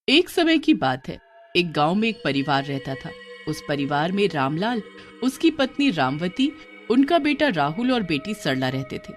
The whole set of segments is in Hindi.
एक समय की बात है। एक गांव में एक परिवार रहता था। उस परिवार में रामलाल, उसकी पत्नी रामवती, उनका बेटा राहुल और बेटी सरला रहते थे।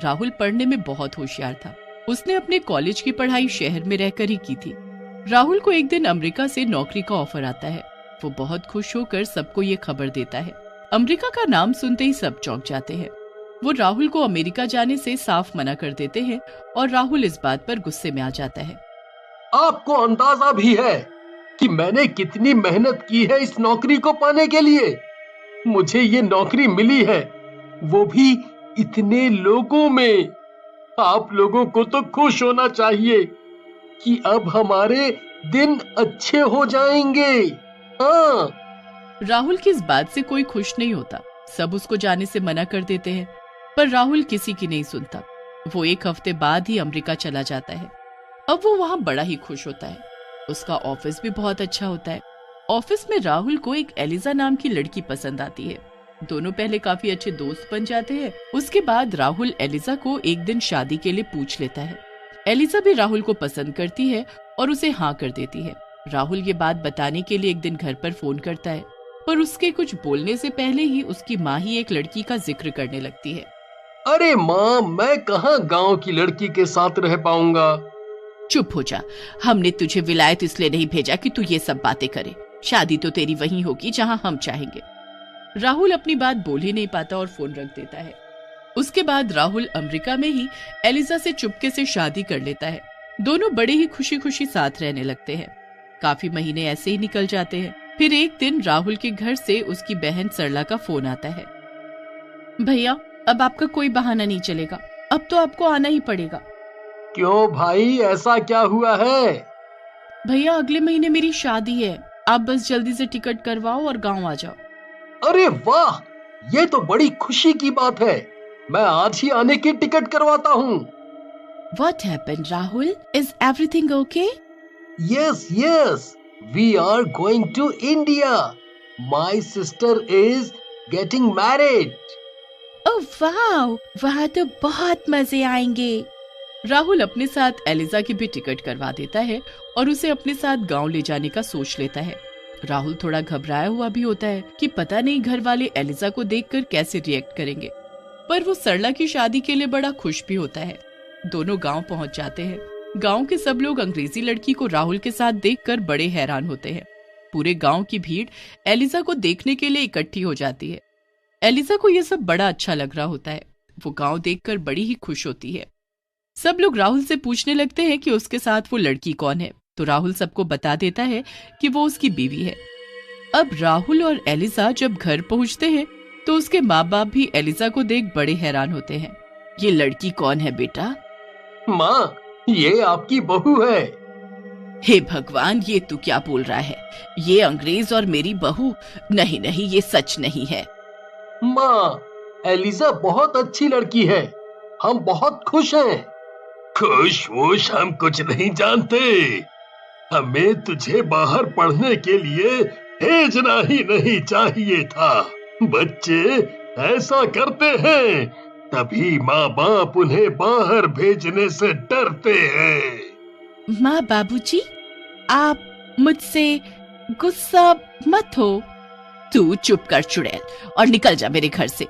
राहुल पढ़ने में बहुत होशियार था। उसने अपने कॉलेज की पढ़ाई शहर में रहकर ही की थी। राहुल को एक दिन अमेरिका से नौकरी का ऑफर आता है। वो बहुत खुश होकर सबको ये खबर देता है। अमेरिका का नाम सुनते ही सब चौंक जाते हैं। वो राहुल को अमेरिका जाने से साफ मना कर देते हैं और राहुल इस बात पर गुस्से में आ जाता है। आपको अंदाजा भी है कि मैंने कितनी मेहनत की है इस नौकरी को पाने के लिए। मुझे ये नौकरी मिली है, वो भी इतने लोगों में। आप लोगों को तो खुश होना चाहिए कि अब हमारे दिन अच्छे हो जाएंगे। हाँ। राहुल की इस बात से कोई खुश नहीं होता। सब उसको जाने से मना कर देते हैं, पर राहुल किसी की नहीं सुनता। वो एक हफ्ते बाद ही अमेरिका चला जाता है। अब वो वहाँ बड़ा ही खुश होता है। उसका ऑफिस भी बहुत अच्छा होता है। ऑफिस में राहुल को एक एलिजा नाम की लड़की पसंद आती है। दोनों पहले काफी अच्छे दोस्त बन जाते हैं। उसके बाद राहुल एलिजा को एक दिन शादी के लिए पूछ लेता है। एलिजा भी राहुल को पसंद करती है और उसे हाँ कर देती है। राहुल ये बात बताने के लिए एक दिन घर पर फोन करता है, पर उसके कुछ बोलने से पहले ही उसकी माँ ही एक लड़की का जिक्र करने लगती है। अरे माँ, मैं कहाँ गांव की लड़की के साथ रह पाऊंगा। चुप हो जा। हमने तुझे विलायत इसलिए नहीं भेजा कि तू ये सब बातें करे। शादी तो तेरी वहीं होगी जहां हम चाहेंगे। राहुल अपनी बात बोल ही नहीं पाता और फोन रख देता है। उसके बाद राहुल अमेरिका में ही एलिजा से चुपके से शादी कर लेता है। दोनों बड़े ही खुशी खुशी साथ रहने लगते हैं। काफी महीने ऐसे ही निकल जाते हैं। फिर एक दिन राहुल के घर से उसकी बहन सरला का फोन आता है। भैया, अब आपका कोई बहाना नहीं चलेगा। अब तो आपको आना ही पड़ेगा। क्यों भाई, ऐसा क्या हुआ है? भैया, अगले महीने मेरी शादी है। आप बस जल्दी से टिकट करवाओ और गांव आ जाओ। अरे वाह, ये तो बड़ी खुशी की बात है। मैं आज ही आने की टिकट करवाता हूँ। What happened, Rahul? Is everything okay? Yes, yes. We are going to India. My sister is getting married. Oh wow! वहाँ तो बहुत मजे आएंगे। राहुल अपने साथ एलिजा की भी टिकट करवा देता है और उसे अपने साथ गांव ले जाने का सोच लेता है। राहुल थोड़ा घबराया हुआ भी होता है कि पता नहीं घर वाले एलिजा को देखकर कैसे रिएक्ट करेंगे, पर वो सरला की शादी के लिए बड़ा खुश भी होता है। दोनों गांव पहुंच जाते हैं। गांव के सब लोग अंग्रेजी लड़की को राहुल के साथ देखकर बड़े हैरान होते हैं। पूरे गांव की भीड़ एलिजा को देखने के लिए इकट्ठी हो जाती है। एलिजा को यह सब बड़ा अच्छा लग रहा होता है। वो गांव देखकर बड़ी ही खुश होती है। सब लोग राहुल से पूछने लगते हैं कि उसके साथ वो लड़की कौन है, तो राहुल सबको बता देता है कि वो उसकी बीवी है। अब राहुल और एलिजा जब घर पहुंचते हैं तो उसके माँ बाप भी एलिजा को देख बड़े हैरान होते हैं। ये लड़की कौन है बेटा? माँ, ये आपकी बहू है। हे भगवान, ये तू क्या बोल रहा है? ये अंग्रेज और मेरी बहू? नहीं नहीं, ये सच नहीं है। माँ, एलिजा बहुत अच्छी लड़की है। हम बहुत खुश हैं। खुश वोश हम कुछ नहीं जानते। हमें तुझे बाहर पढ़ने के लिए भेजना ही नहीं चाहिए था। बच्चे ऐसा करते हैं, तभी माँ बाप उन्हें बाहर भेजने से डरते हैं। माँ बाबूजी, आप मुझसे गुस्सा मत हो। तू चुप कर चुड़ैल और निकल जा मेरे घर से।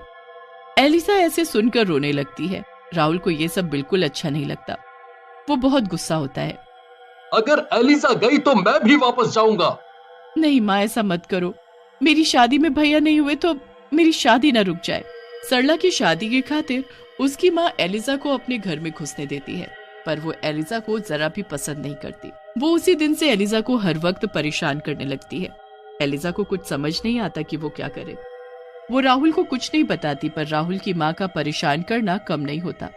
एलिसा ऐसे सुनकर रोने लगती है। राहुल को ये सब बिल्कुल अच्छा नहीं लगता। वो बहुत गुस्सा होता है। अगर एलिसा गई तो मैं भी वापस जाऊंगा। नहीं माँ, ऐसा मत करो। मेरी शादी में भैया नहीं हुए तो मेरी शादी ना रुक जाए। सरला की शादी की खातिर उसकी माँ एलिजा को अपने घर में घुसने देती है, पर वो एलिजा को जरा भी पसंद नहीं करती। वो उसी दिन से एलिजा को हर वक्त परेशान करने लगती है। एलिजा को कुछ समझ नहीं आता कि वो क्या करे। वो राहुल को कुछ नहीं बताती, पर राहुल की माँ का परेशान करना कम नहीं होता।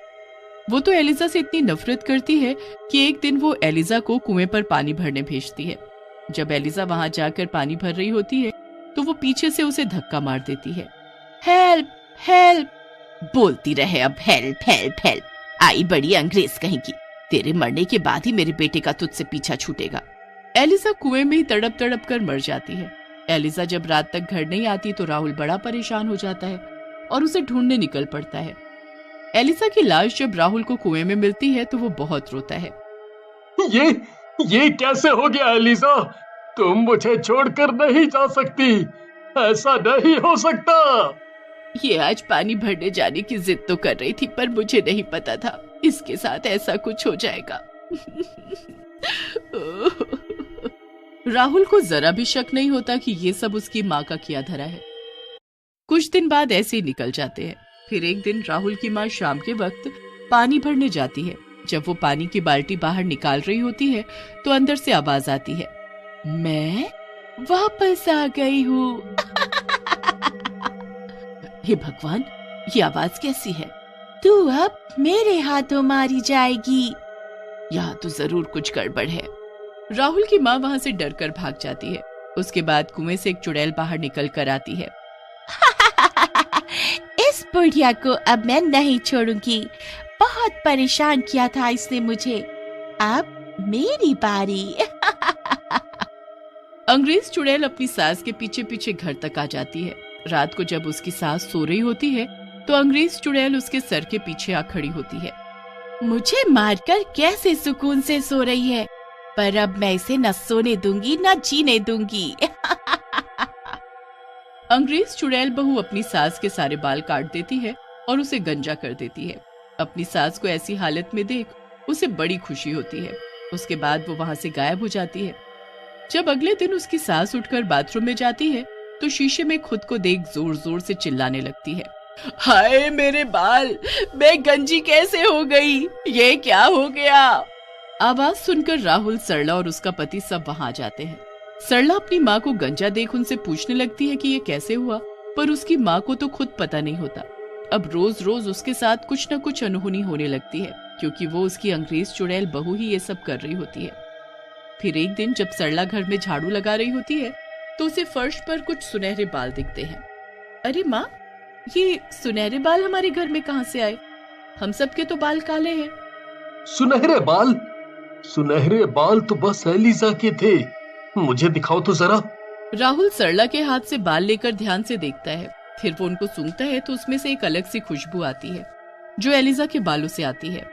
वो तो एलिजा से इतनी नफरत करती है कि एक दिन वो एलिजा को कुएं पर पानी भरने भेजती है। जब एलिजा वहां जाकर पानी भर रही होती है तो वो पीछे से उसे धक्का मार देती है। हेल्प हेल्प बोलती रहे अब, हेल्प हेल्प हेल्प। आई बड़ी अंग्रेज कहीं की। तेरे मरने के बाद ही मेरे बेटे का तुझसे पीछा छूटेगा। एलिजा कुएं में ही तड़प तड़प कर मर जाती है। एलिजा जब रात तक घर नहीं आती तो राहुल बड़ा परेशान हो जाता है और उसे ढूंढने निकल पड़ता है। एलिजा की लाश जब राहुल को कुएं में मिलती है तो वो बहुत रोता है। ये कैसे हो गया एलिजा? तुम मुझे छोड़कर नहीं जा सकती, ऐसा नहीं हो सकता। ये आज पानी भरने जाने की जिद तो कर रही थी, पर मुझे नहीं पता था इसके साथ ऐसा कुछ हो जाएगा। राहुल को जरा भी शक नहीं होता कि ये सब उसकी माँ का किया धरा है। कुछ दिन बाद ऐसे ही निकल जाते हैं। फिर एक दिन राहुल की माँ शाम के वक्त पानी भरने जाती है। जब वो पानी की बाल्टी बाहर निकाल रही होती है तो अंदर से आवाज आती है, मैं वापस आ गई हूँ। हे भगवान, ये आवाज कैसी है? तू अब मेरे हाथों मारी जाएगी। यहाँ तो जरूर कुछ गड़बड़ है। राहुल की माँ वहाँ से डरकर भाग जाती है। उसके बाद कुएं से एक चुड़ैल बाहर निकल कर आती है। इस बुढ़िया को अब मैं नहीं छोड़ूंगी, बहुत परेशान किया था इसने मुझे, अब मेरी बारी। अंग्रेज चुड़ैल अपनी सास के पीछे पीछे घर तक आ जाती है। रात को जब उसकी सास सो रही होती है तो अंग्रेज चुड़ैल उसके सर के पीछे आ खड़ी होती है। मुझे मारकर कैसे सुकून से सो रही है, पर अब मैं इसे न सोने दूंगी न जीने दूंगी। अंग्रेज चुड़ैल बहू अपनी सास के सारे बाल काट देती है और उसे गंजा कर देती है। अपनी सास को ऐसी हालत में देख उसे बड़ी खुशी होती है। उसके बाद वो वहां से गायब हो जाती है। जब अगले दिन उसकी सास उठकर बाथरूम में जाती है तो शीशे में खुद को देख जोर जोर से चिल्लाने लगती है, हाय मेरे बाल, मैं गंजी कैसे हो गई, ये क्या हो गया? आवाज सुनकर राहुल, सरला और उसका पति सब वहां आ जाते हैं। सरला अपनी माँ को गंजा देख उनसे पूछने लगती है कि ये कैसे हुआ, पर उसकी माँ को तो खुद पता नहीं होता। अब रोज रोज उसके साथ कुछ न कुछ अनहोनी होने लगती है, क्योंकि वो उसकी अंग्रेज चुड़ैल बहू ही ये सब कर रही होती है। फिर एक दिन जब सरला घर में झाड़ू लगा रही होती है तो उसे फर्श पर कुछ सुनहरे बाल दिखते हैं। अरे माँ, ये सुनहरे बाल हमारे घर में कहाँ से आए? हम सब के तो बाल काले हैं। सुनहरे बाल? सुनहरे बाल तो बस एलिजा के थे, मुझे दिखाओ तो जरा। राहुल सरला के हाथ से बाल लेकर ध्यान से देखता है। फिर वो उनको सूंघता है तो उसमें से एक अलग सी खुशबू आती है जो एलिजा के बालों से आती है।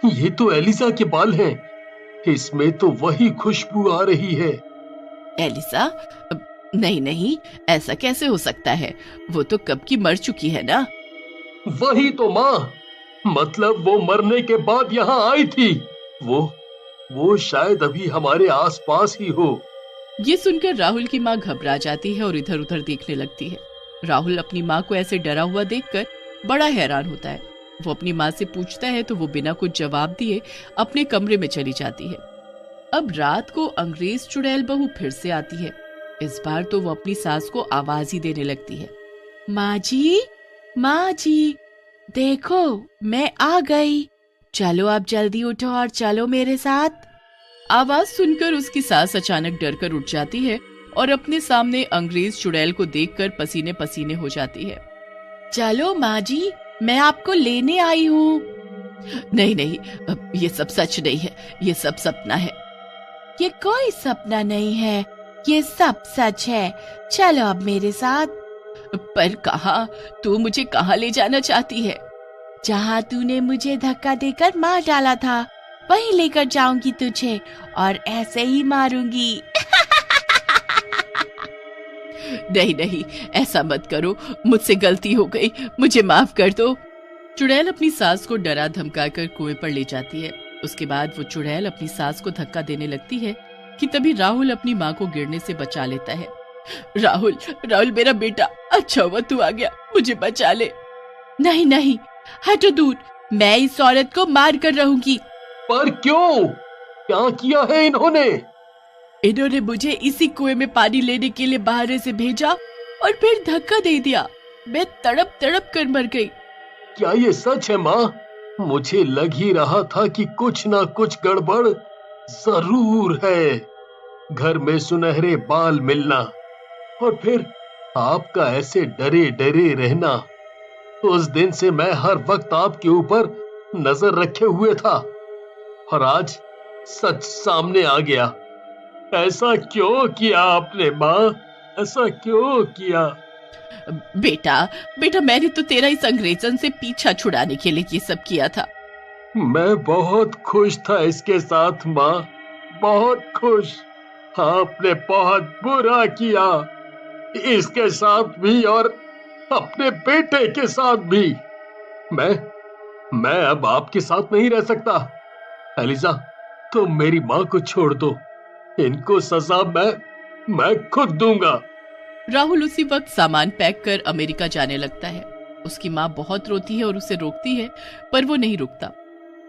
ये तो एलिजा के बाल हैं। इसमें तो वही खुशबू आ रही है। एलिजा? नहीं, ऐसा कैसे हो सकता है? वो तो कब की मर चुकी है ना। वही तो माँ, मतलब वो मरने के बाद यहाँ आई थी। वो शायद अभी हमारे आसपास ही हो। ये सुनकर राहुल की माँ घबरा जाती है और इधर उधर देखने लगती है। राहुल अपनी माँ को ऐसे डरा हुआ देखकर बड़ा हैरान होता है। वो अपनी माँ से पूछता है तो वो बिना कुछ जवाब दिए अपने कमरे में चली जाती है। अब रात को अंग्रेज चुड़ैल बहू फिर से आती है। इस बार तो वो अपनी सास को आवाज ही देने लगती है, माँ जी, देखो मैं आ गई, चलो अब जल्दी उठो और चलो मेरे साथ। आवाज सुनकर उसकी सास अचानक डरकर उठ जाती है और अपने सामने अंग्रेज चुड़ैल को देखकर पसीने पसीने हो जाती है। चलो माँ जी, मैं आपको लेने आई हूँ। नहीं, ये सब सच नहीं है, ये सब सपना है। ये कोई सपना नहीं है, ये सब सच है, चलो अब मेरे साथ। पर कहाँ? तू मुझे कहाँ ले जाना चाहती है? जहाँ तूने मुझे धक्का देकर मार डाला था वहीं लेकर जाऊंगी तुझे और ऐसे ही मारूंगी। नहीं, ऐसा मत करो, मुझसे गलती हो गई, मुझे माफ कर दो। चुड़ैल अपनी सास को डरा धमका कर कुएं पर ले जाती है। उसके बाद वो चुड़ैल अपनी सास को धक्का देने लगती है कि तभी राहुल अपनी माँ को गिरने से बचा लेता है। राहुल मेरा बेटा, अच्छा हुआ तू आ गया, मुझे बचा ले। नहीं, हटो दूर, मैं इस औरत को मार कर रहूंगी। पर क्यों? क्या किया है इन्होंने? इन्होंने मुझे इसी कुएं में पानी लेने के लिए बाहर से भेजा और फिर धक्का दे दिया। मैं तड़प कर मर गई। क्या ये सच है माँ? मुझे लग ही रहा था कि कुछ ना कुछ गड़बड़ जरूर है। घर में सुनहरे बाल मिलना और फिर आपका ऐसे डरे डरे रहना। उस दिन से मैं हर वक्त आपके ऊपर नजर रखे हुए था और आज सच सामने आ गया। ऐसा क्यों किया आपने माँ? ऐसा क्यों किया? बेटा, मैंने तो तेरा इस अंग्रेजन से पीछा छुड़ाने के लिए ये सब किया था। मैं बहुत खुश था इसके साथ माँ, बहुत खुश। आपने बहुत बुरा किया, इसके साथ भी और अपने बेटे के साथ भी। मैं अब आपके साथ नहीं रह सकता। एलिजा, तुम मेरी माँ को छोड़ दो। इनको सजा मैं खुद दूंगा। राहुल उसी वक्त सामान पैक कर अमेरिका जाने लगता है। उसकी माँ बहुत रोती है और उसे रोकती है, पर वो नहीं रुकता।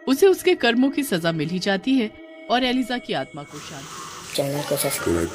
उसे उसके कर्मों की सजा मिल ही जाती है और एलिजा की आत्मा को शांति। चैनल को सब्सक्राइब